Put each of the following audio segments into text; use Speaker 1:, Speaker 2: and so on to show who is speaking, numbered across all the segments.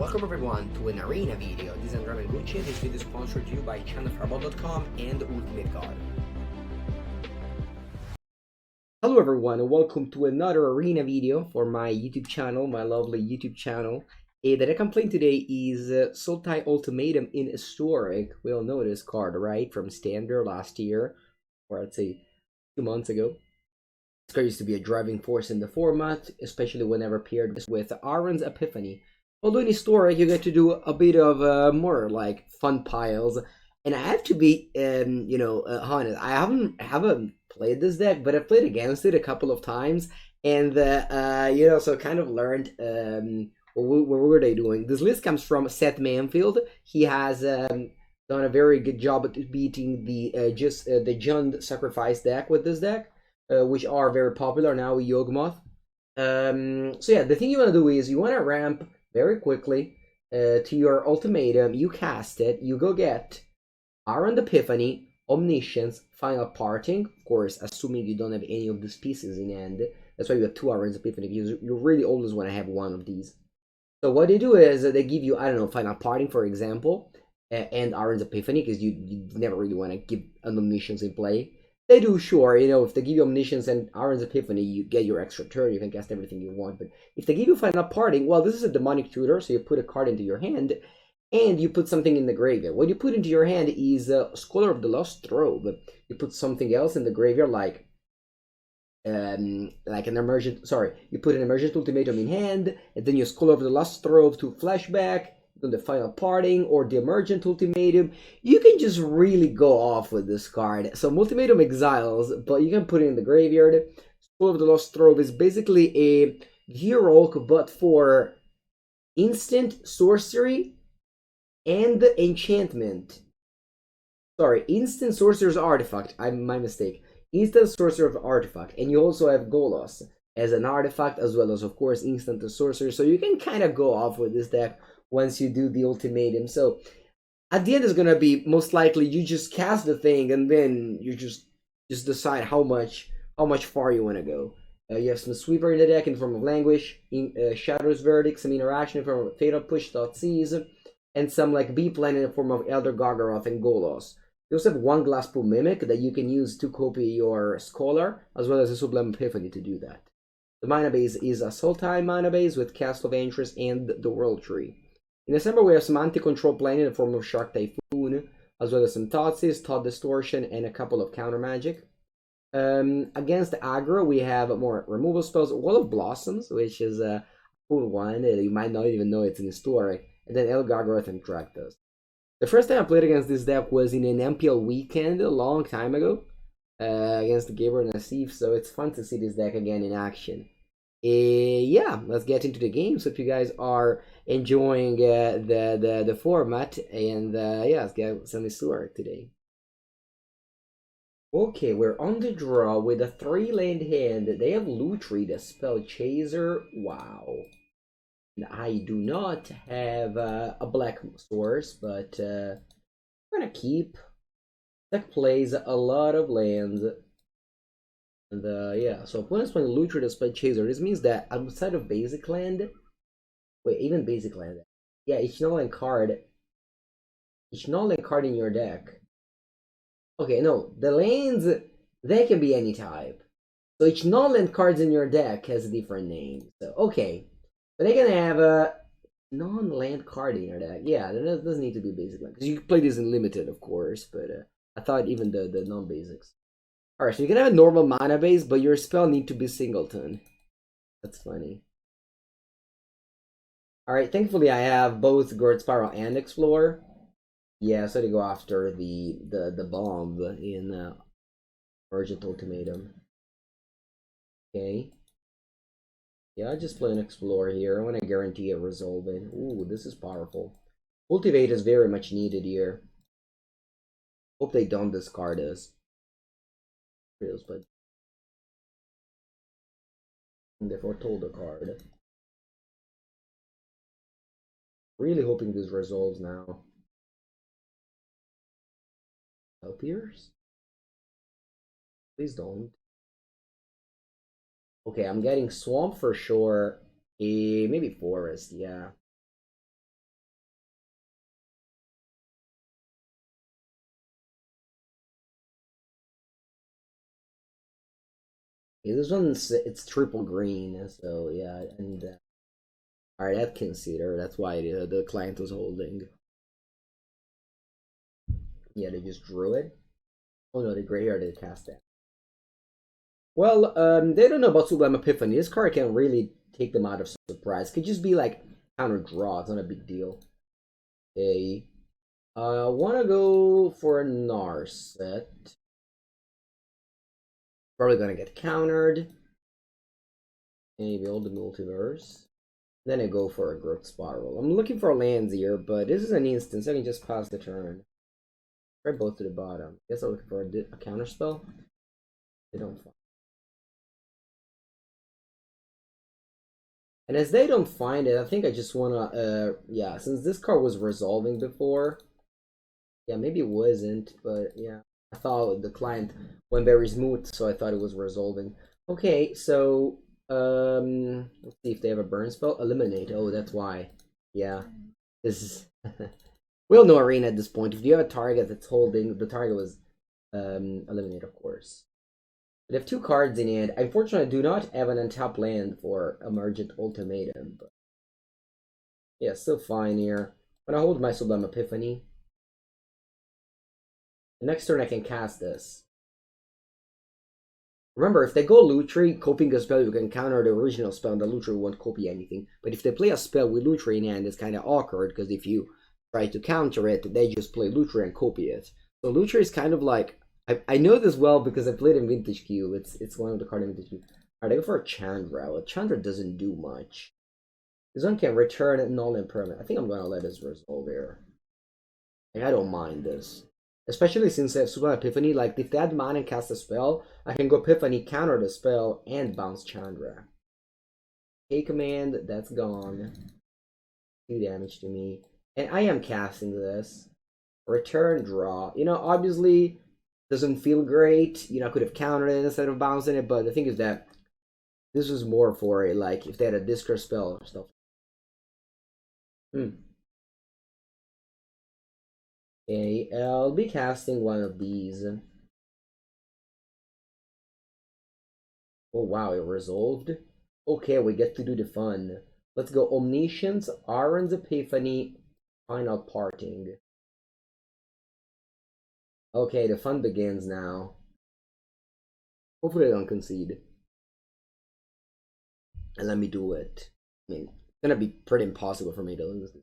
Speaker 1: Welcome everyone to an arena video. This is Andrea Mengucci and this video is sponsored to you by channelfireball.com and Ultimate God. Hello everyone and welcome to another arena video for my YouTube channel, my lovely YouTube channel. The deck I'm playing today is Sultai Ultimatum in Historic. We all know this card, right? From Standard last year, or I'd say 2 months ago. This card used to be a driving force in the format, especially whenever paired with Aaron's Epiphany. Although in Historic, you get to do a bit of more like fun piles, and I have to be, honest. I haven't played this deck, but I've played against it a couple of times, and so kind of learned what were they doing. This list comes from Seth Manfield. He has done a very good job at beating the Jund Sacrifice deck with this deck, which are very popular now with Yawgmoth. So yeah, the thing you want to do is you want to ramp very quickly to your ultimatum. You cast it, you go get Aaron Epiphany, Omniscience, Final Parting, of course, assuming you don't have any of these pieces in hand. That's why you have 2 Aaron's Epiphany, because you really always want to have one of these. So what they do is they give you, I don't know, Final Parting, for example, and Aaron's Epiphany, because you never really want to give an Omniscience in play. They do, sure, if they give you Omniscience and Aaron's Epiphany, you get your extra turn, you can cast everything you want. But if they give you Final Parting, well, this is a Demonic Tutor, so you put a card into your hand, and you put something in the graveyard. What you put into your hand is Scholar of the Lost Trove. You put something else in the graveyard, like an emergent, you put an Emergent Ultimatum in hand, and then you Scholar of the Lost Trove to flashback, the Final Parting or the Emergent Ultimatum. You can just really go off with this card. So Ultimatum exiles, but you can put it in the graveyard. School of the Lost Trove is basically a Gearhulk, but for instant sorcery and enchantment. Instant sorcerer's artifact. My mistake. Instant sorcerer artifact, and you also have Golos as an artifact, as well as, of course, instant sorcerer. So you can kind of go off with this deck once you do the ultimatum. So at the end is gonna be most likely you just cast the thing and then you just decide how much far you want to go. You have some sweeper in the deck in the form of Languish, Shadow's Verdict, some interaction in the form of Fatal Push.Cs, and some like B-Plan in the form of Elder Gargaroth and Golos. You also have 1 Glasspool Mimic that you can use to copy your Scholar, as well as a Sublime Epiphany to do that. The mana base is a Sultai mana base with Castle of Interest and the World Tree. In December, we have some anti-control playing in the form of Shark Typhoon, as well as some Thoughtseize, Thought Distortion, and a couple of counter magic. Against aggro, we have more removal spells, Wall of Blossoms, which is a cool one. You might not even know it's in Historic, and then El Gargaroth and Traktos. The first time I played against this deck was in an MPL weekend a long time ago, against Gabriel Nassif, so it's fun to see this deck again in action. Yeah, let's get into the game. So if you guys are enjoying the format, and yeah, let's get some Historic today. Okay, we're on the draw with a 3-land hand. They have Lutri, the Spell Chaser. Wow. I do not have a black source, but I'm gonna keep. Deck plays a lot of lands. And yeah, so opponents playing Lutri, the Spell Chaser. This means that outside of basic land, even basic land, yeah, each non-land card in your deck. Okay, no, the lands, they can be any type. So each non-land cards in your deck has a different name. So okay, but they're gonna have a non-land card in your deck. Yeah, that doesn't need to be basic land because you can play this in limited, of course. But I thought even the non-basics. Alright, so you can have a normal mana base, but your spell need to be singleton. That's funny. Alright, thankfully I have both Gourd Spiral and Explore. Yeah, so to go after the bomb in Urgent Ultimatum. Okay. Yeah, I'll just play an Explore here. I want to guarantee a resolving. Ooh, this is powerful. Cultivate is very much needed here. Hope they don't discard us. But and therefore told the card. Really hoping this resolves now. Pierce? Please don't. Okay, I'm getting Swamp for sure. Maybe Forest, yeah. Yeah, this one's it's triple green, so yeah, and all right, that consider that's why the client was holding. Yeah, they just drew it. Oh no, the gray hair did cast that. Well, they don't know about Sublime Epiphany. This card can really take them out of surprise. Could just be like counter draw. It's not a big deal. Okay. Wanna go for a Narset. Probably gonna get countered. Maybe all the multiverse. Then I go for a growth spiral. I'm looking for lands here, but this is an instance. I can just pass the turn. Try both to the bottom. Guess I'm looking for a counter spell. They don't find. And as they don't find it, I think I just wanna yeah, since this card was resolving before. Yeah, maybe it wasn't, but yeah. I thought the client went very smooth, so I thought it was resolving. Okay, so let's see if they have a burn spell. Eliminate. Oh, that's why. Yeah. This is we all know arena at this point. If you have a target that's holding, the target was eliminate, of course. They have two cards in hand. Unfortunately, I do not have an untap land for Emergent Ultimatum, but yeah, still fine here. When I hold my Sublime Epiphany, the next turn I can cast this. Remember, if they go Lutri, copying a spell, you can counter the original spell, and the Lutri won't copy anything. But if they play a spell with Lutri in hand, it's kind of awkward, because if you try to counter it, they just play Lutri and copy it. So Lutri is kind of like... I know this well because I played in Vintage Cube. It's one of the cards in Vintage Cube. Alright, I go for a Chandra. Well, Chandra doesn't do much. This one can return null and permanent. I think I'm going to let this resolve here. Like, I don't mind this. Especially since I have Super Epiphany, like if they add mana and cast a spell, I can go Epiphany, counter the spell, and bounce Chandra. K command, that's gone. 2 damage to me. And I am casting this. Return draw. You know, obviously doesn't feel great. You know, I could have countered it instead of bouncing it, but the thing is that this was more for it, like if they had a discard spell or stuff. Okay, I'll be casting one of these. Oh wow, it resolved. Okay, we get to do the fun. Let's go Omniscience, Aaron's Epiphany, Final Parting. Okay, the fun begins now. Hopefully I don't concede. And let me do it. I mean, it's gonna be pretty impossible for me to lose this.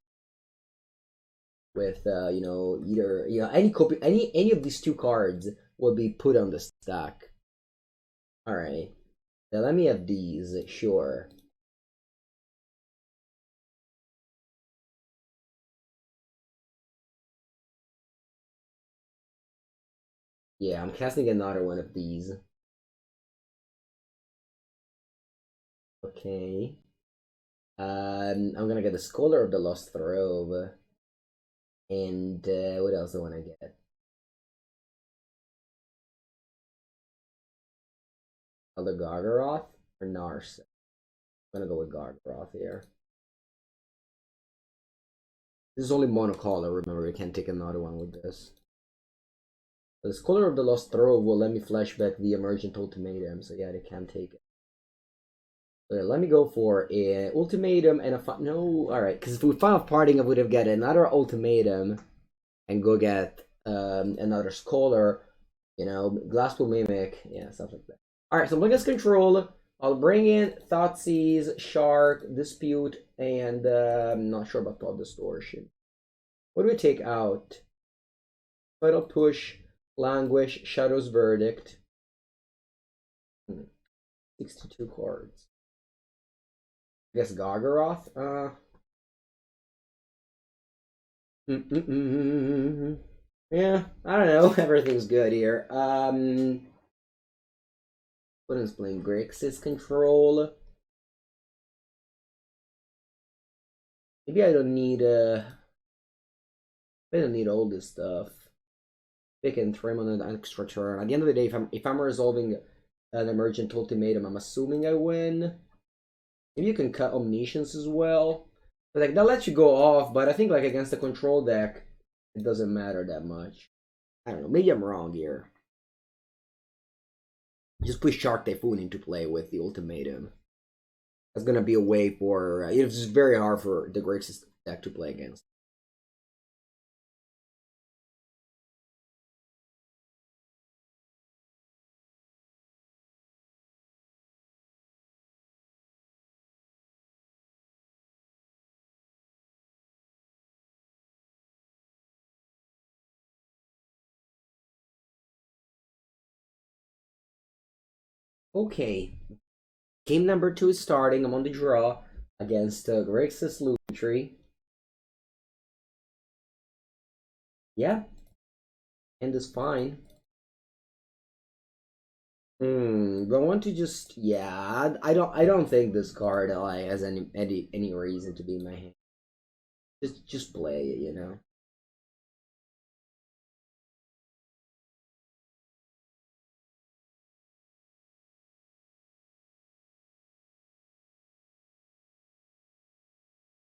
Speaker 1: With you know, either any copy any of these two cards will be put on the stack. Alright. Now let me have these, sure. Yeah, I'm casting another one of these. Okay. I'm gonna get the Scholar of the Lost Robe. And what else do I wanna get? Other Gargaroth or Nars? I'm gonna go with Gargaroth here. This is only monocolor, remember, you can't take another one with this. The Scholar of the Lost Robe will let me flashback the Emergent Ultimatum, so yeah, they can't take it. So let me go for a Ultimatum and a no, alright, because with Final Parting I would have get another Ultimatum and go get another Scholar, you know, Glasspool Mimic, yeah, stuff like that. Alright, so I'm looking at Control. I'll bring in Thoughtseize, Shark, Dispute, and I'm not sure about Thought Distortion. What do we take out? Final Push, Languish, Shadow's Verdict. 62 cards. I guess Gargaroth? Yeah, I don't know. Everything's good here. What is playing Grixis Control? Maybe I don't need I don't need all this stuff. They can trim on an extra turn. At the end of the day, if I'm resolving an Emergent Ultimatum, I'm assuming I win. Maybe you can cut Omniscience as well. But like that lets you go off, but I think like against the control deck, it doesn't matter that much. I don't know. Maybe I'm wrong here. Just push Shark Typhoon into play with the Ultimatum. That's gonna be a way for it's very hard for the Grixis deck to play against. Okay, game number 2 is starting. I'm on the draw against Grixis Lutri. Yeah, and it's fine. Do I want to just I don't think this card has any reason to be in my hand. Just play it, you know.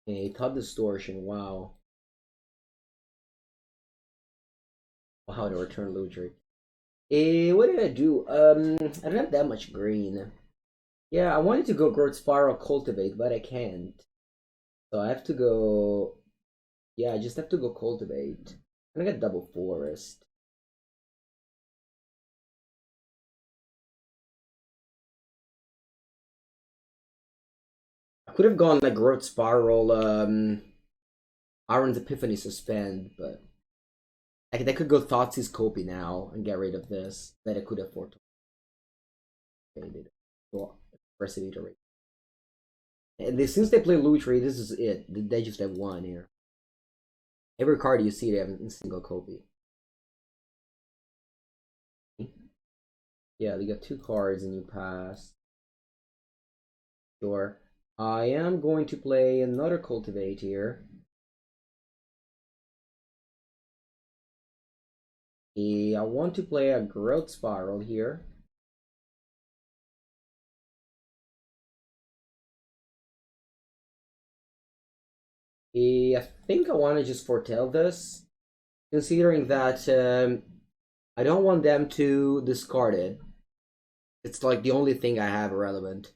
Speaker 1: Okay, Thought Distortion, wow. Wow, the return Lutri. What did I do? I don't have that much green. Yeah, I wanted to go Growth Spiral Cultivate, but I can't. So I have to go. Yeah, I just have to go Cultivate. I'm gonna get Double Forest. I could have gone like Growth Spiral, Iron's Epiphany Suspend, but I could go Thoughtseize Copy now and get rid of this. That I could afford to. Okay, well, Precipitate. And since they play Lutri, this is it. They just have one here. Every card you see, they have in single copy. Yeah, they got 2 cards and you pass. Sure. I am going to play another Cultivate here. I want to play a Growth Spiral here. I think I want to just foretell this, considering that I don't want them to discard it. It's like the only thing I have relevant.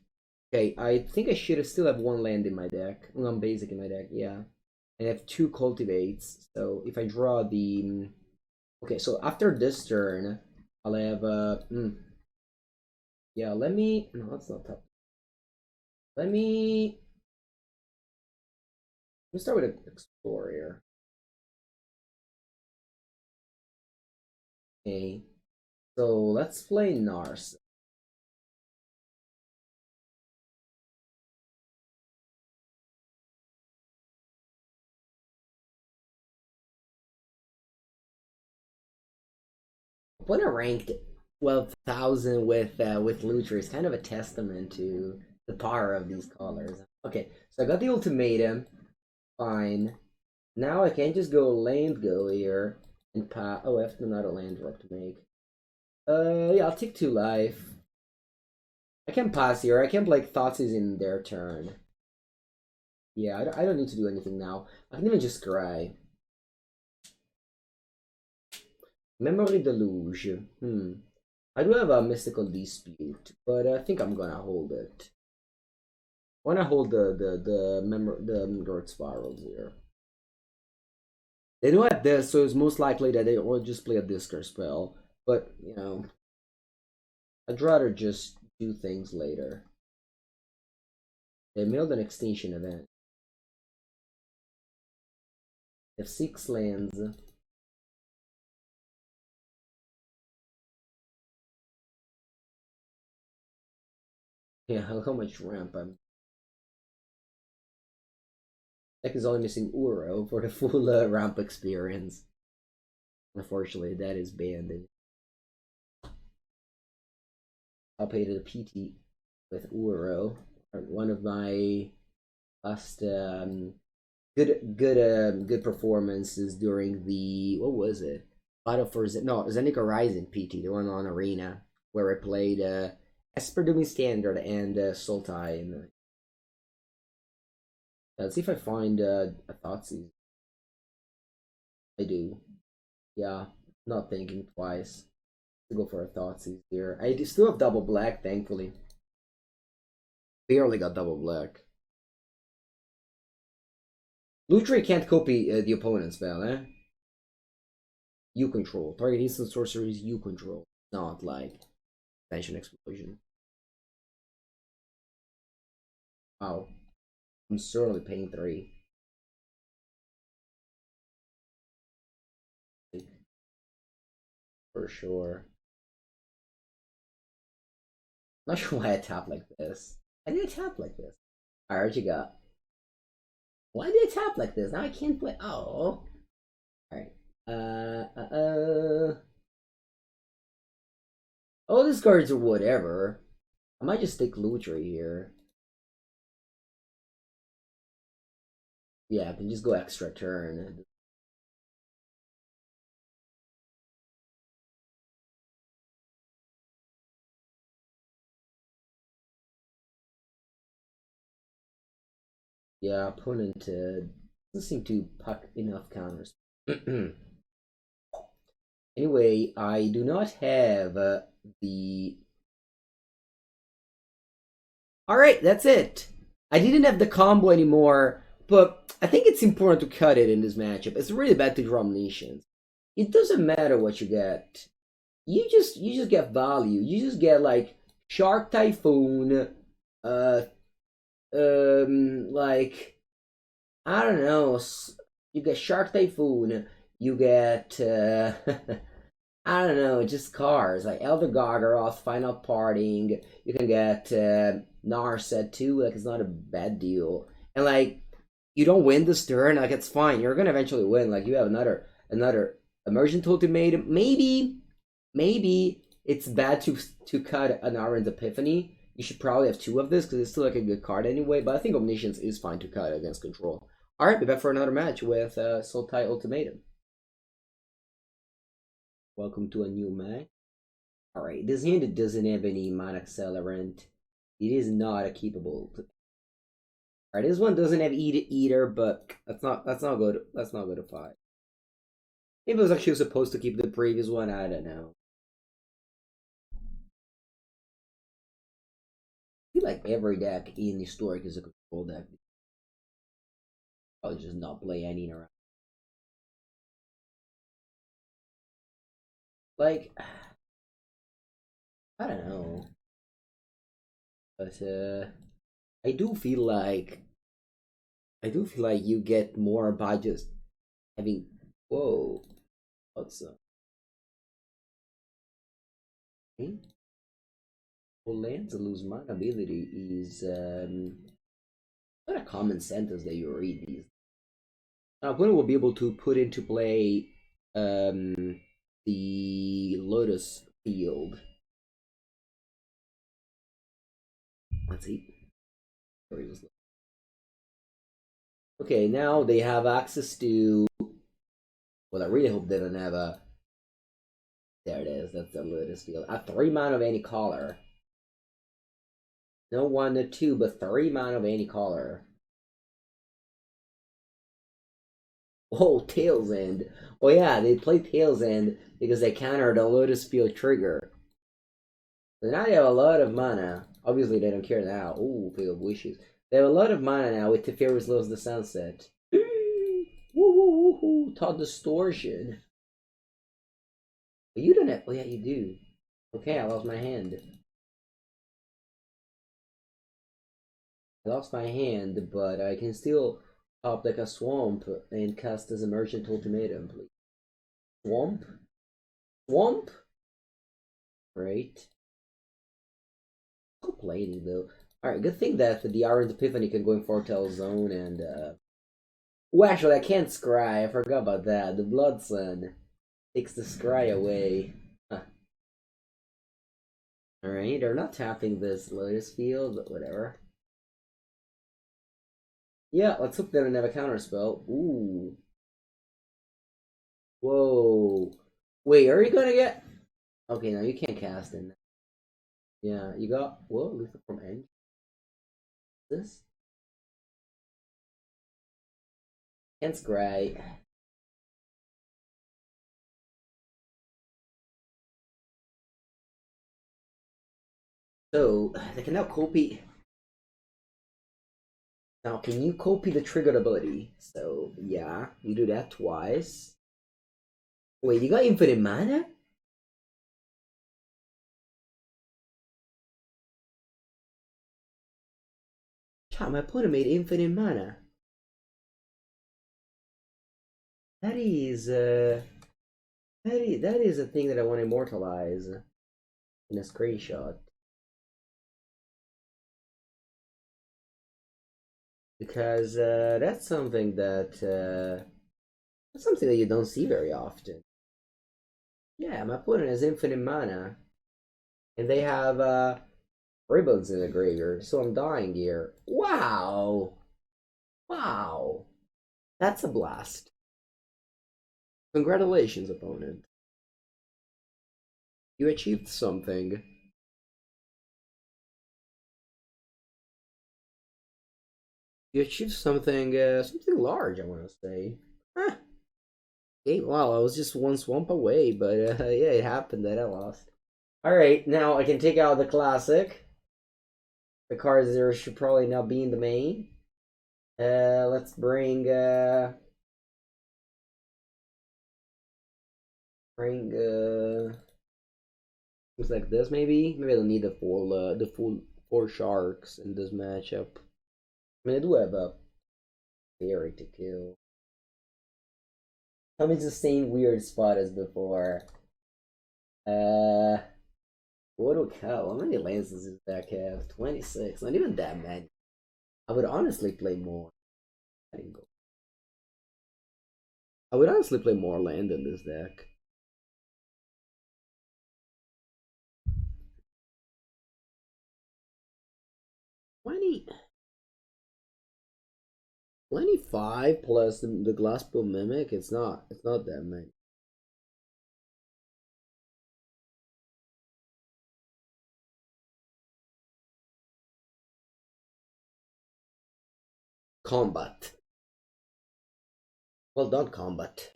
Speaker 1: Okay, I think I should have still have 1 land in my deck. One basic in my deck, yeah. And I have 2 cultivates. So if I draw the okay, so after this turn, I'll have yeah, let me no, that's not tough. Let me start with an Explorer here. Okay. So let's play Nars. What a ranked 12,000 with Lucher is kind of a testament to the power of these colors. Okay, so I got the Ultimatum. Fine. Now I can't just go land go here and pass. Oh, I have another land drop to make. Yeah, I'll take 2 life. I can pass here. I can't like Thoughtseize in their turn. Yeah, I don't need to do anything now. I can even just scry. Memory Deluge. I do have a Mystical Dispute, but I think I'm gonna hold it. I wanna hold the Growth Spirals here. They do have this, so it's most likely that they will just play a discard spell. But, you know, I'd rather just do things later. They milled an extinction event. They have 6 lands. Yeah, how much ramp I'm. Deck is only missing Uro for the full ramp experience. Unfortunately, that is banned. I'll pay to the PT with Uro. One of my last good performances during the what was it? Battle for Zenic Horizon PT, the one on Arena where I played Esper Dooming Standard and Sultai. And let's see if I find a Thoughtseize. I do. Yeah, not thinking twice. To go for a Thoughtseize here. I still have double black, thankfully. Barely got double black. Lutri can't copy the opponent's spell, eh? You control. Target instant sorceries you control. Not like Tension Explosion. Wow. I'm certainly paying 3. For sure. Not sure why I tap like this. Why did I tap like this? Alright, what you got? Why did I tap like this? Now I can't play. Oh. Alright. Oh, these cards are whatever. I might just stick Lutri here. Yeah, I can just go extra turn. Yeah, opponent doesn't seem to puck enough counters. Anyway, I do not have the... Alright, that's it. I didn't have the combo anymore, but I think it's important to cut it in this matchup. It's really bad to draw omniscience. It doesn't matter what you get. You just get value. You just get like Shark Typhoon, like I don't know. You get Shark Typhoon. You get I don't know, just cards like Elder Gargaroth, Final Parting. You can get Narset too. Like it's not a bad deal. And like you don't win this turn, like it's fine. You're gonna eventually win. Like you have another Emergent Ultimatum. Maybe it's bad to cut an Aron's Epiphany. You should probably have 2 of this because it's still like a good card anyway. But I think Omniscience is fine to cut against Control. All right, be back for another match with Sultai Ultimatum. Welcome to a new match. All right, this hand doesn't have any mana accelerant. It is not a keepable. All right, this one doesn't have either, but that's not good. That's not good to fight. Maybe it was actually supposed to keep the previous one. I don't know. I feel like every deck in Historic is a control deck. I'll just not play any around. Like, I don't know. But I do feel like you get more by just having whoa. What's up? Okay. Well, lands lose mana ability is not a common sentence that you read these. Now, opponent will be able to put into play the Lotus Field. Let's see. Okay, now they have access to. Well, I really hope they don't have a. There it is. That's the Lotus Field. A 3 mana of any color. No 1 or 2, but 3 mana of any color. Oh, Tail's End. Oh yeah, they play Tail's End because they countered the Lotus Field trigger. So now they have a lot of mana. Obviously, they don't care now. Oh, Field of Wishes. They have a lot of mana now with Teferi's Loves the Sunset. Woo woo woo woo! Taught Distortion. But you don't have. Oh yeah, you do. Okay, I lost my hand. I lost my hand, but I can still up like a swamp and cast as Emergent Ultimatum, please. Swamp? Swamp? Right. Complaining though. Alright, good thing that the Aron's Epiphany can go in Foretell Zone and oh actually I can't scry, I forgot about that. The Blood Sun takes the scry away. Huh. Alright, they're not tapping this Lotus Field, but whatever. Yeah, let's hope they don't have a counterspell. Ooh. Whoa. Wait, are you gonna get... Okay, no, you can't cast in. Yeah, you got... Whoa, Luther from End. This? Can't scry. So they can now copy. Now, can you copy the triggered ability? So yeah, you do that twice. Wait, you got infinite mana? Chat, my opponent made infinite mana. That is that is a thing that I want to immortalize in a screenshot. Because that's something that you don't see very often. Yeah, my opponent has infinite mana, and they have ribbons in the graveyard, so I'm dying here. Wow, wow, that's a blast. Congratulations, opponent. You achieved something. You achieved something, something large, I want to say. Huh. Okay, wow, I was just one swamp away, but yeah, it happened that I lost. Alright, now I can take out the classic. The cards there should probably now be in the main. Let's bring things like this maybe. Maybe I don't need the full four sharks in this matchup. I mean, I do have a theory to kill. I'm in the same weird spot as before. Uh, what do hell? How many lands does this deck have? 26. Not even that many. I would honestly play more. I would honestly play more land in this deck. Twenty. 25 plus the Glasspool Mimic. It's not that many. Combat. Well done, combat.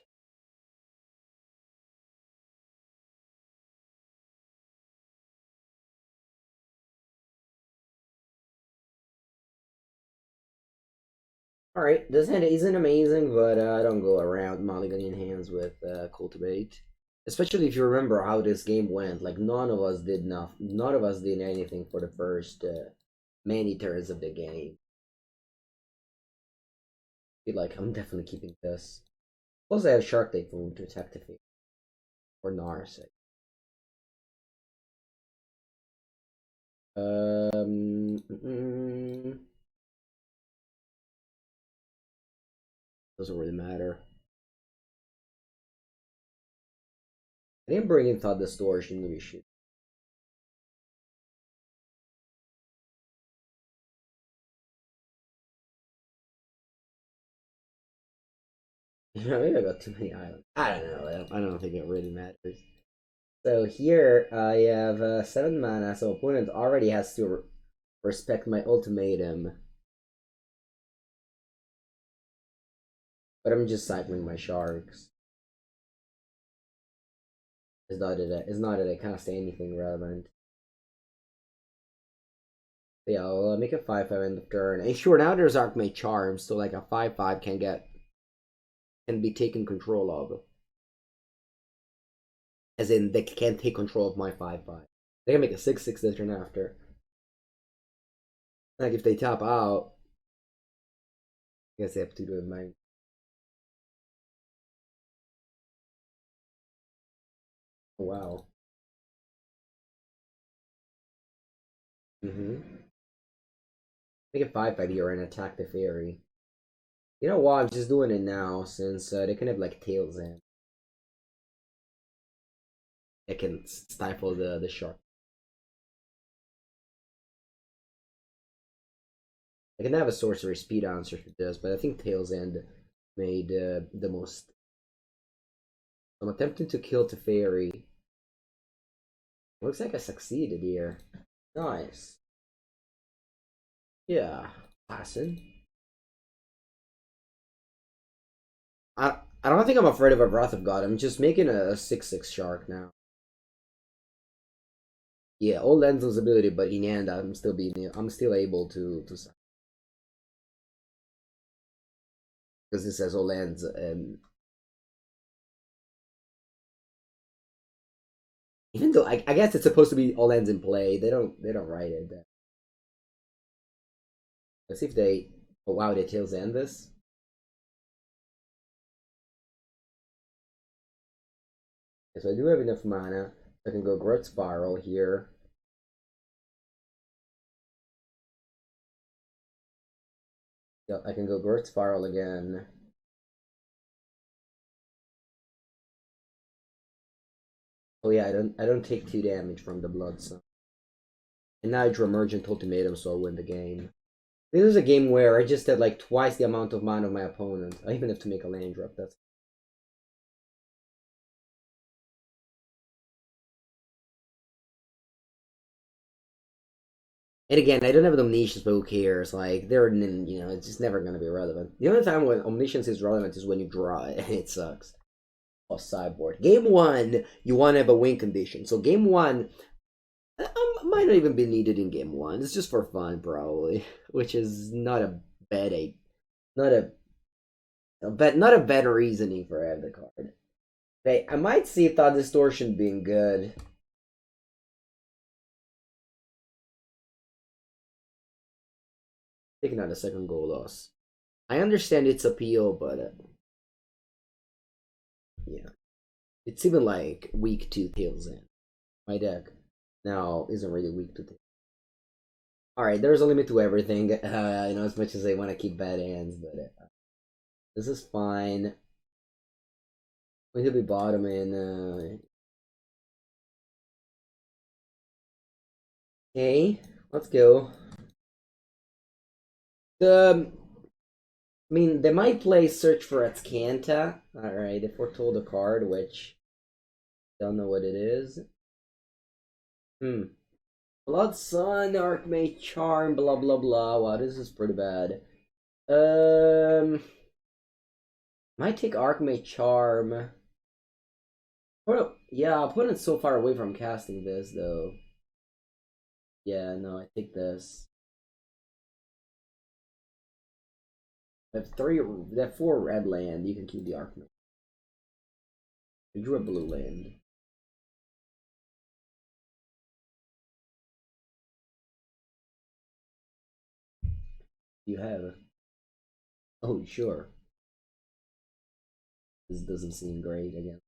Speaker 1: Alright, this hand isn't amazing, but I don't go around mulliganing hands with Cultivate. Especially if you remember how this game went. Like, none of us did anything for the first many turns of the game. Be like, I'm definitely keeping this. Plus, I have Shark Typhoon to attack the field. Or Narset. Doesn't really matter. I didn't bring in Thought Distortion, we should. Maybe I got too many islands. I don't know. I don't think it really matters. So here I have 7 mana, so opponent already has to respect my ultimatum. But I'm just cycling my sharks. It's not that I can't say anything relevant. So yeah, I'll make a 5/5 end of turn. And sure, now there's Archmage Charm, so like a 5/5 can be taken control of. As in, they can't take control of my 5/5. They can make a 6/6 this turn after. Like if they tap out, I guess they have to do it mine. Oh, wow. Make it 5/5 here and attack the fairy. You know what? I'm just doing it now since they can have like tails in. It can stifle the shark. I can have a sorcery speed answer for this, but I think Tails End made the most. I'm attempting to kill Teferi. Looks like I succeeded here. Nice. Yeah, passing. I don't think I'm afraid of a Wrath of God. I'm just making a 6/6 shark now. Yeah, all Lenzo's ability, but in end, I'm still able to because it says all ends. Even though I guess it's supposed to be all ends in play, they don't write it. Let's see if they. Oh wow, they tails end this. Okay, so I do have enough mana. I can go Growth Spiral here. Yeah, I can go Growth Spiral again. Oh yeah, I don't take 2 damage from the Blood Sun. And now it's Emergent Ultimatum, so I'll win the game. This is a game where I just had like twice the amount of mana of my opponent. I even have to make a land drop. That's and again, I don't have an omniscience, but who cares? Like it's just never gonna be relevant. The only time when omniscience is relevant is when you draw it, and it sucks. Off sideboard. Game one, you want to have a win condition. So game one might not even be needed in game one. It's just for fun, probably, which is not a bad not not a bad reasoning for having the card. Okay, I might see Thought Distortion being good. Taking out a second goal loss. I understand its appeal, but yeah, it's even like weak to Tails in. My deck now isn't really weak to Tails. All right, there's a limit to everything. As much as I want to keep bad hands, but this is fine. We could be bottom in. Okay, let's go. I mean, they might play Search for Atscanta. Alright, they foretold a card, which don't know what it is. Blood Sun, Archmage Charm, blah blah blah. Wow, this is pretty bad. Might take Archmage Charm. Yeah, opponent's so far away from casting this though. Yeah, no, I take this. I have they have 4 red land. You can keep the Archmage. I drew a blue land. You have. Oh, sure. This doesn't seem great again.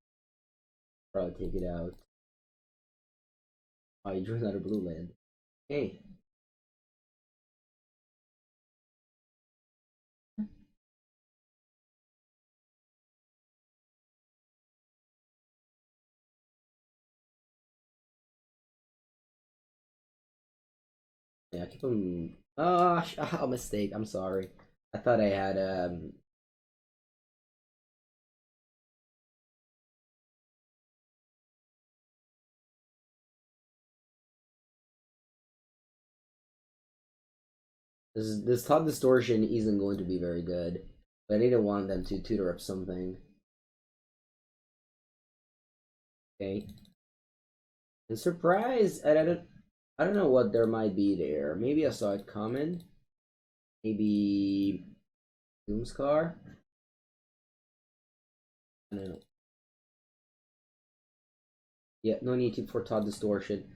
Speaker 1: Probably take it out. Oh, you drew another blue land. Hey. Yeah, keep them. Oh, a mistake. I'm sorry. I thought I had this Thought Distortion isn't going to be very good. But I didn't want them to tutor up something. Okay. And surprise! I don't know what there might be there. Maybe I saw it coming. Maybe Doomscar. I don't know. Yeah, no need to for Thought Distortion.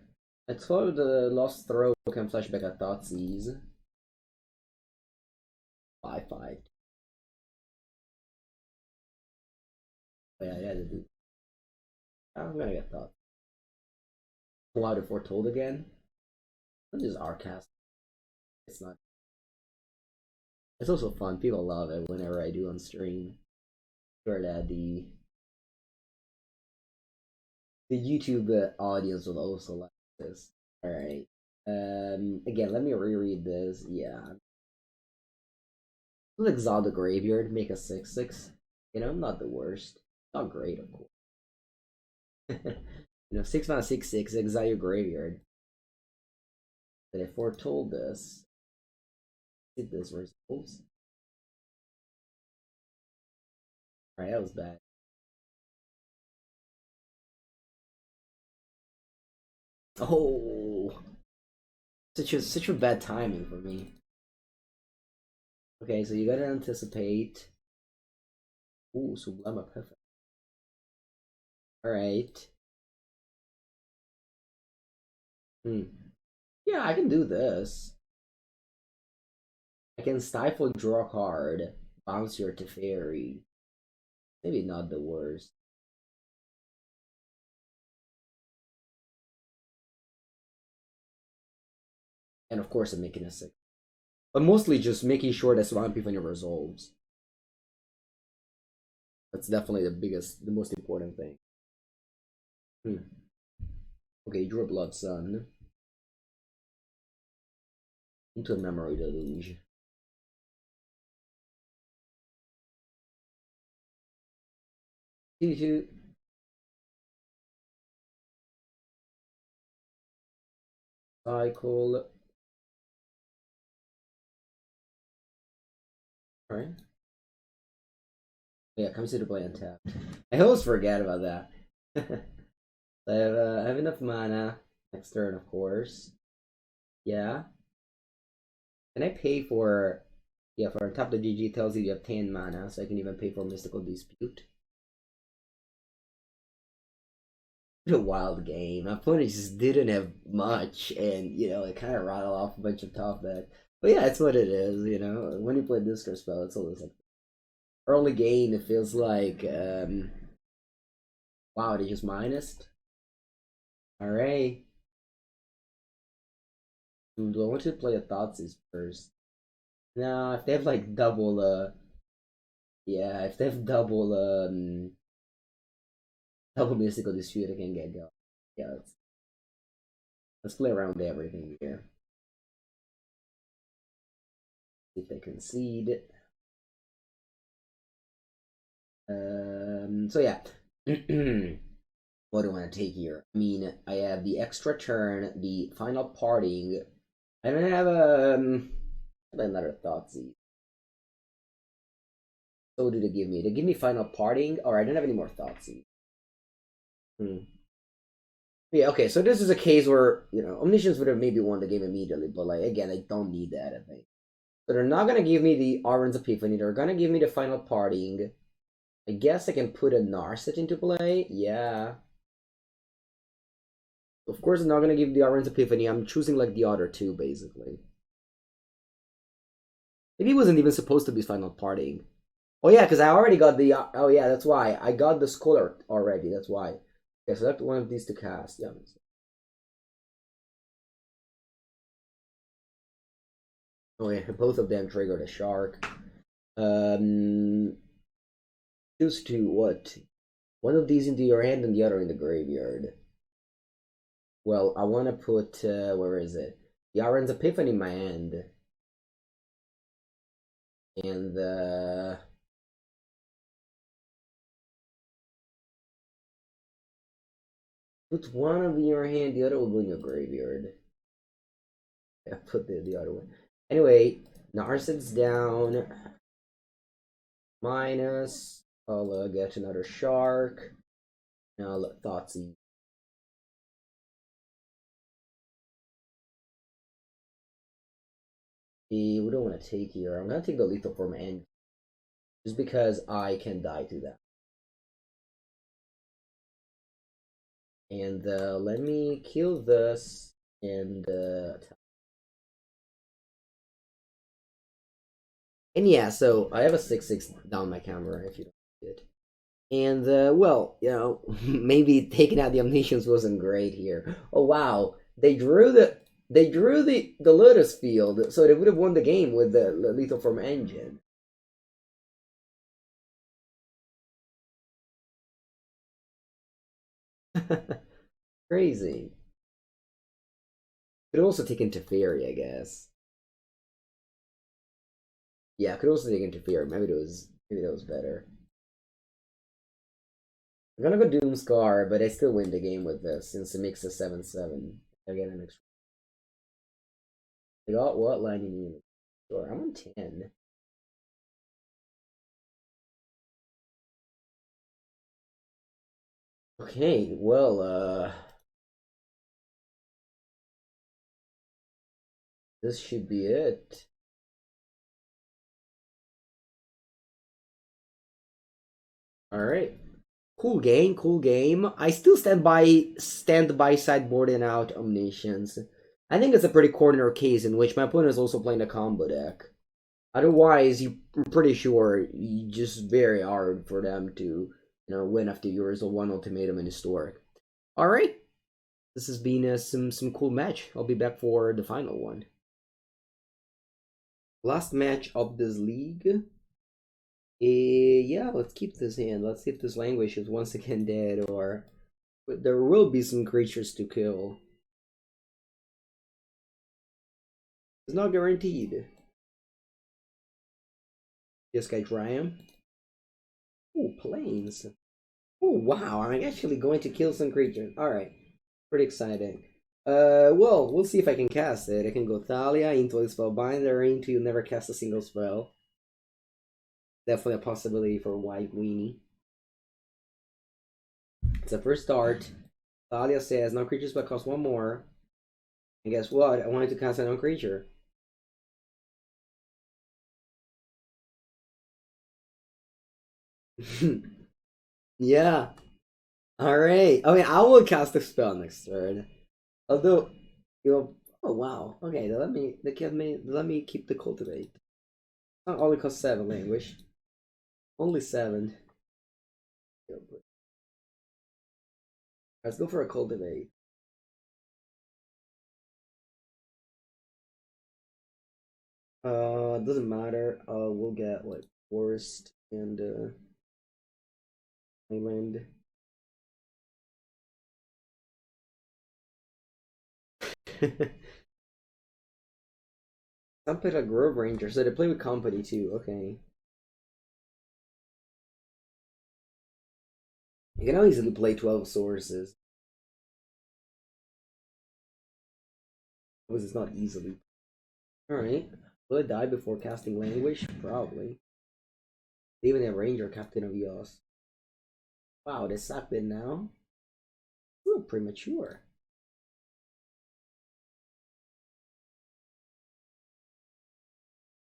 Speaker 1: I told the Lost Throw can flashback at Thoughtseize. 5-5. Oh, yeah, I had to do. I'm gonna get Thought. Wow, to foretold again. What is Arcast? It's not. It's also fun. People love it whenever I do on stream. Sure that the YouTube audience will also like this. All right. Again, let me reread this. Yeah. Let's exile the graveyard. Make a 6/6. Not the worst. Not great, of course. 6 mana 6/6. Exile your graveyard. But I foretold this. Did this results? Alright, that was bad. Oh, such a bad timing for me. Okay, so you gotta anticipate. Ooh, Sublime perfect. All right. Hmm. Yeah, I can do this. I can stifle, draw a card, bounce your Teferi. Maybe not the worst. And of course, I'm making a six. But mostly just making sure that Swamp Epiphany resolves. That's definitely the most important thing. Hmm. Okay, draw Blood Sun into a Memory Deluge. 2-2. Cycle. Alright. Yeah, comes to play untapped. I always forget about that. I have enough mana. Next turn, of course. Yeah. Can I pay for... Yeah, for on top the GG tells you you have 10 mana, so I can even pay for Mystical Dispute. What a wild game. My opponent just didn't have much, and, it kind of rattled off a bunch of top decks. But yeah, it's what it is. When you play Discard Spell, it's always like... Early game, it feels like... Wow, they just minused? Alright. Do I want to play a Thoughtseize first? No, if they have like double yeah, if they have double mystical dispute I can get going. Yeah, let's play around with everything here. See if they concede. So yeah. What do I want to take here? I mean, I have the extra turn, the final parting. I don't have another Thoughtseize. So what do they give me? They give me final parting, or I don't have any more Thoughtseize. Hmm. Yeah, okay, so this is a case where, Omniscience would have maybe won the game immediately, but, like, again, I don't need that, I think. So they're not gonna give me the Oran's Epiphany, they're gonna give me the final parting. I guess I can put a Narset into play, yeah. Of course, I'm not gonna give the Oran's Epiphany, I'm choosing, like, the other two, basically. Maybe it wasn't even supposed to be final parting. Oh, yeah, because I already got the, oh, yeah, that's why. I got the Scholar already, that's why. Okay, so I have one of these to cast, yeah. Oh, yeah, both of them triggered a Shark. Choose to what? One of these into your hand and the other in the graveyard. Well, I want to put, where is it? Yaren's Epiphany in my hand. And, put one of your hand, the other will go in your graveyard. I put the other one. Anyway, Narset's down. Minus. I'll get another Shark. Now let Thoughtseize. What do I want to take here? I'm going to take the Lethal Form end. Just because I can die to that. And let me kill this and yeah, so I have a 6/6 down my camera if you don't see it. And well, maybe taking out the omniscience wasn't great here. Oh wow, they drew the Lotus Field, so they would have won the game with the Lethal Form engine. Crazy. Could also take Interfere, I guess. Yeah, could also take Interfere. Maybe that was better. I'm gonna go Doomscar, but I still win the game with this since it makes a 7/7. I get an extra. I got what line you need? Sure, I'm on 10. Okay, well, This should be it. All right. Cool game, cool game. I still stand by sideboarding out Omniscience. I think it's a pretty corner case in which my opponent is also playing a combo deck. Otherwise, I'm pretty sure it's just very hard for them to, win after yours or one ultimatum in historic. All right, this has been some cool match. I'll be back for the final one. Last match of this league. Yeah, let's keep this in. Let's see if this language is once again dead, or but there will be some creatures to kill. It's not guaranteed. This guy Triumph. Oh, planes. Oh wow, I'm actually going to kill some creatures. Alright. Pretty exciting. Well, we'll see if I can cast it. I can go Thalia into a Spellbinder into you never cast a single spell. Definitely a possibility for White Weenie. It's a first start. Thalia says no creatures but cost one more. And guess what? I wanted to cast a non-creature. Yeah. Alright. I mean, I will cast a spell next turn. Although, oh wow. Okay, let me keep the cultivate. Not only cost 7 language. Only 7. Let's go for a cultivate. Doesn't matter. We'll get what forest and island. Some put a Grove Ranger, so they play with company too. Okay. You can easily play 12 sources. Because it's not easily. Alright. Will it die before casting language? Probably. Even a ranger captain of Eos. Wow, they sucked in now. Ooh, premature.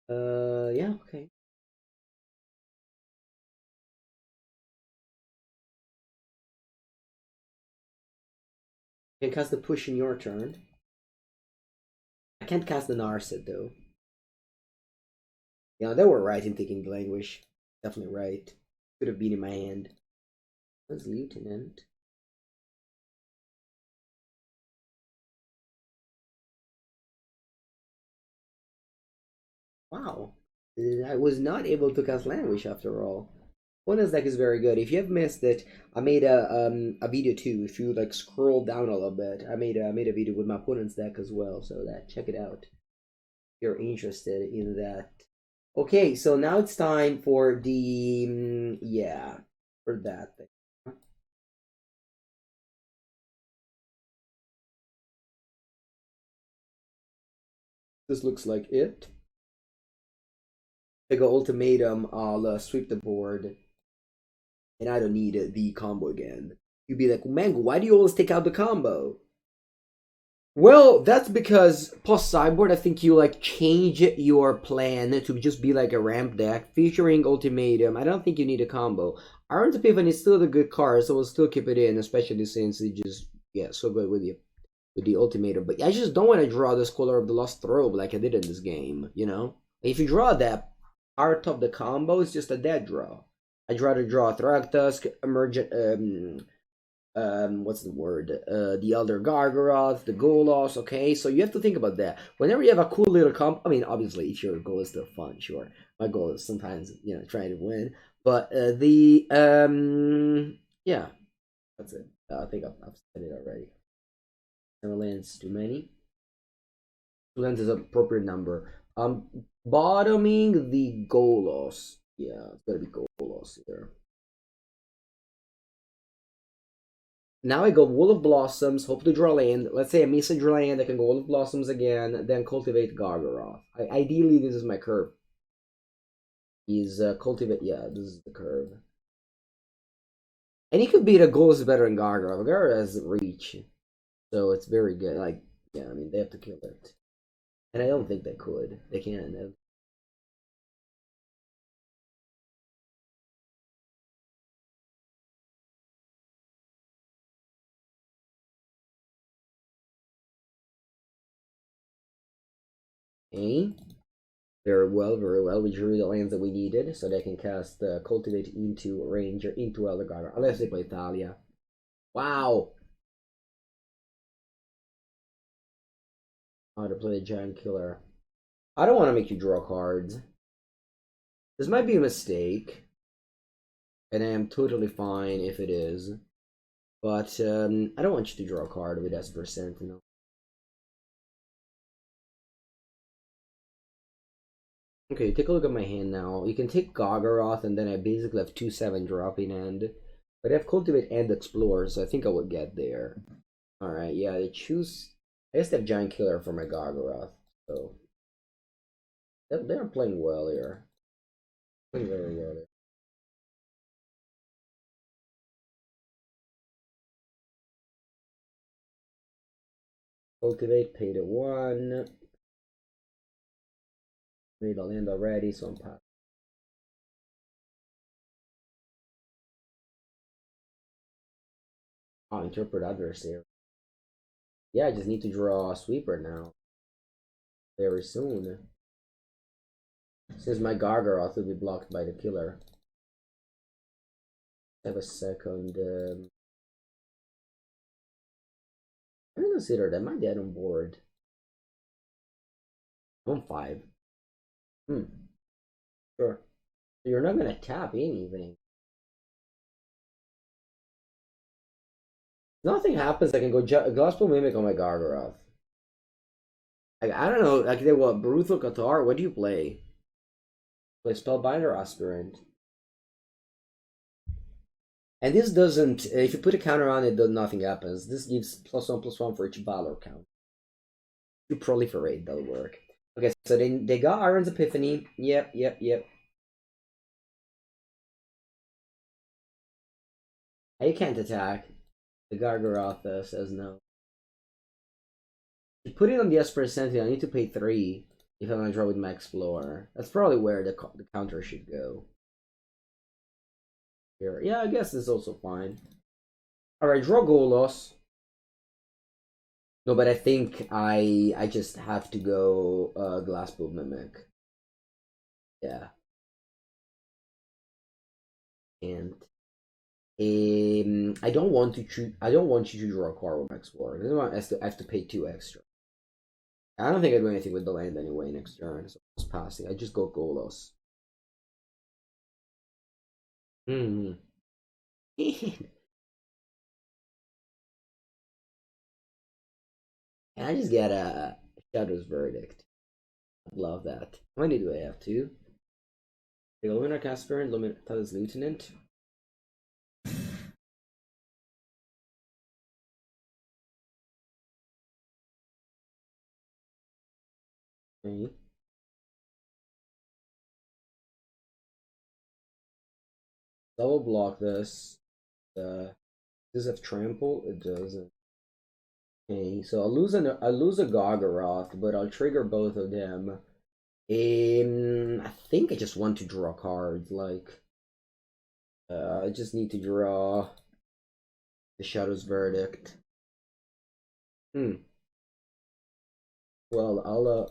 Speaker 1: Yeah, okay. You can cast the push in your turn. I can't cast the Narset though. Yeah, they were right in taking the language. Definitely right. Could have been in my hand. What's Lieutenant? Wow. I was not able to cast language after all. Opponent's deck is very good. If you have missed it, I made a video too. If you like scroll down a little bit, I made a video with my opponent's deck as well. So that check it out. If you're interested in that. Okay, so now it's time for the yeah, for that thing. This looks like it. Take an ultimatum, I'll sweep the board, and I don't need the combo again. You'd be like, Mango, why do you always take out the combo? Well, that's because post sideboard, I think you like change your plan to just be like a ramp deck featuring ultimatum. I don't think you need a combo. Iron's Epiphany is still a good card, so we'll still keep it in, especially since it just so good with the ultimatum. But I just don't want to draw this Color of the Lost Robe like I did in this game. If you draw that part of the combo, it's just a dead draw. I'd rather draw Thragtusk, Emergent, what's the word? The Elder Gargaroth, the Golos. Okay, so you have to think about that. Whenever you have a cool little comp, I mean, obviously, if your goal is still fun, sure. My goal is sometimes, trying to win. But yeah, that's it. I think I've said it already. Never lands too many. 2 lands is an appropriate number. Bottoming the Golos. Yeah, it's gotta be Golos here. Now I go Wool of Blossoms, hope to draw land. Let's say I miss a draw land, I can go Wool of Blossoms again, then cultivate Gargaroth. Ideally, this is my curve. He's cultivate, yeah, this is the curve. And he could beat a goal is better than Gargaroth. Gargaroth has reach, so it's very good. Like, yeah, I mean, they have to kill it. And I don't think they could. They can. Okay. Very well, very well. We drew the lands that we needed, so they can cast Cultivate into Ranger, into Elder Garden. Unless they play Thalia. Wow! Oh, to play a Giant Killer. I don't want to make you draw cards. This might be a mistake. And I am totally fine if it is. But I don't want you to draw a card with Esper Sentinel. Okay, take a look at my hand now. You can take Gargaroth, and then I basically have 2/7 dropping end. But I have Cultivate and Explore, so I think I will get there. Alright, yeah, they choose. I guess they have Giant Killer for my Gargaroth, so they're playing well here. Playing very well here. Cultivate, pay to 1. Made a land already, so I'm passing. Oh, interpret adversary. Yeah, I just need to draw a sweeper now. Very soon. Since my Gargaroth will be blocked by the killer. Have a second. I consider that my dead on board. I'm on 5. Sure. You're not gonna tap anything. Nothing happens. I can go Gospel Mimic on my Gargaroth. I don't know. Like, what? Brutal Qatar? What do you play? Play Spellbinder Aspirant. And this doesn't. If you put a counter on it, nothing happens. This gives +1/+1 for each Valor count. You proliferate, that'll work. Okay, so they got Iron's Epiphany. Yep. You can't attack. The Gargaroth says no. You put it on the Esper Sentinel, I need to pay 3 if I'm gonna draw with my Explorer. That's probably where the counter should go. Here. Yeah, I guess this is also fine. Alright, draw Golos. No, but I think I just have to go Glassbow Mimic. Yeah. And I don't want to choose. I don't want you to draw a card with my Explorer. I have to pay 2 extra. I don't think I do anything with the land anyway next turn, so I'm just passing. I just go Golos. Hmm. And I just get a Shadow's Verdict. Love that. How many do I have? 2? The Luminar Casper and Luminata's Lieutenant. Okay. Double block this. Does this have trample? It doesn't. Okay, so I lose a Gargaroth, but I'll trigger both of them. I think I just want to draw cards. Like, I just need to draw the Shadow's Verdict. Well, I'll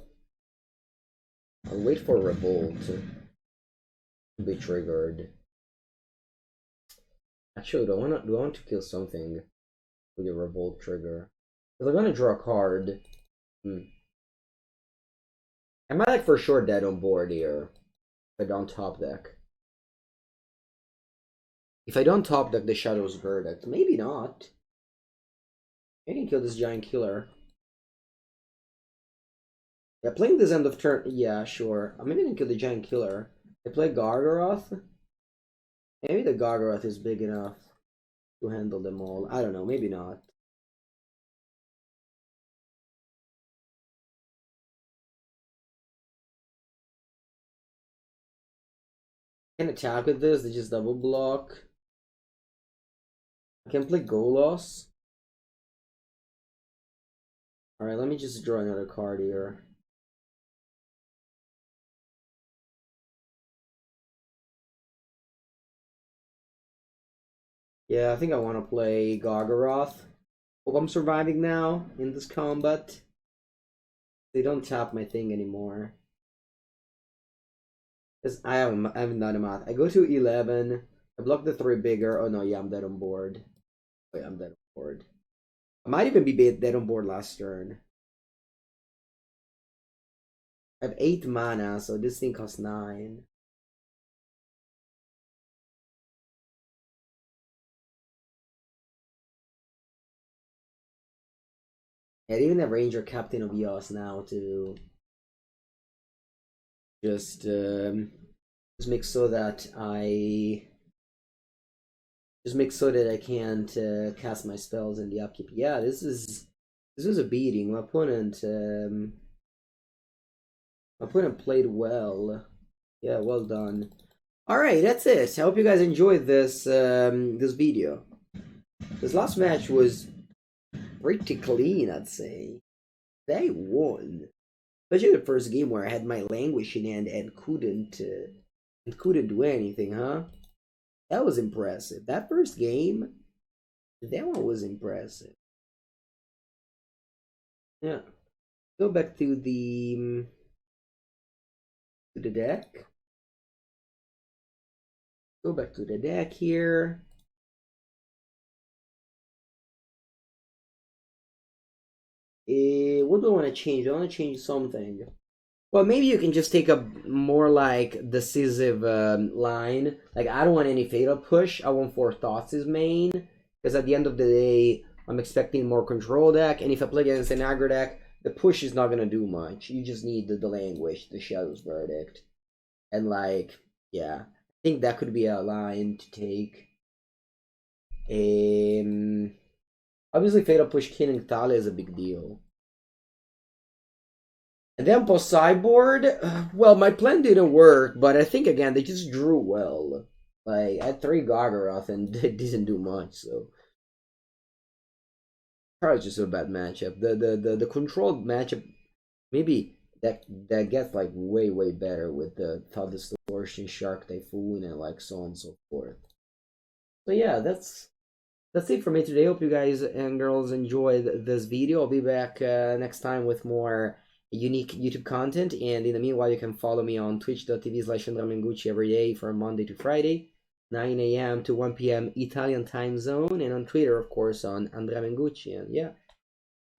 Speaker 1: wait for Revolt to be triggered. Actually, do I want to kill something with a Revolt trigger? Because I'm gonna draw a card. I might like for sure dead on board here. If I don't top deck. If I don't top deck the Shadow's Verdict, maybe not. I can kill this giant killer. Yeah, playing this end of turn. Yeah, sure. I'm maybe gonna kill the giant killer. I play Gargaroth. Maybe the Gargaroth is big enough to handle them all. I don't know. Maybe not. I can attack with this. They just double block. I can play Golos. Alright, let me just draw another card here. Yeah, I think I want to play Gargaroth. Hope I'm surviving now in this combat. They don't tap my thing anymore. Cause I haven't done a math. I go to 11. I block the 3 bigger. Oh no, yeah, I'm dead on board. Wait, I'm dead on board. I might even be dead on board last turn. I have 8 mana, so this thing costs 9. Yeah, I even have Ranger Captain of Eos now to just make so that I can't cast my spells in the upkeep. Yeah, this is a beating. My opponent played well. Yeah, well done. All right, that's it. I hope you guys enjoyed this video. This last match was pretty clean, I'd say. They won. Especially the first game where I had my languish in hand and couldn't do anything, huh? That was impressive. That first game, that one was impressive. Yeah. Go back to the deck. Go back to the deck here. What do I want to change? I want to change something. Well, maybe you can just take a more like decisive line. Like, I don't want any fatal push. I want 4 thoughts as main. Because at the end of the day, I'm expecting more control deck. And if I play against an aggro deck, the push is not going to do much. You just need the language, the Shadow's Verdict. And like, yeah. I think that could be a line to take. Obviously, fatal push killing Thalia is a big deal. And then post sideboard, well, my plan didn't work, but I think again they just drew well. Like, I had 3 Gargaroth and it didn't do much, so probably just a bad matchup. The controlled matchup, maybe that gets like way better with the Thought Distortion, Shark Typhoon, and like so on and so forth. So yeah, that's it for me today. Hope you guys and girls enjoyed this video. I'll be back next time with more unique YouTube content, and in the meanwhile you can follow me on twitch.tv/Andrea Mengucci every day from Monday to Friday, 9 a.m. to 1 p.m. Italian time zone, and on Twitter, of course, on Andrea Mengucci. And yeah,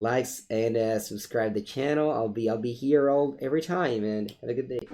Speaker 1: likes and subscribe the channel. I'll be here every time, and have a good day.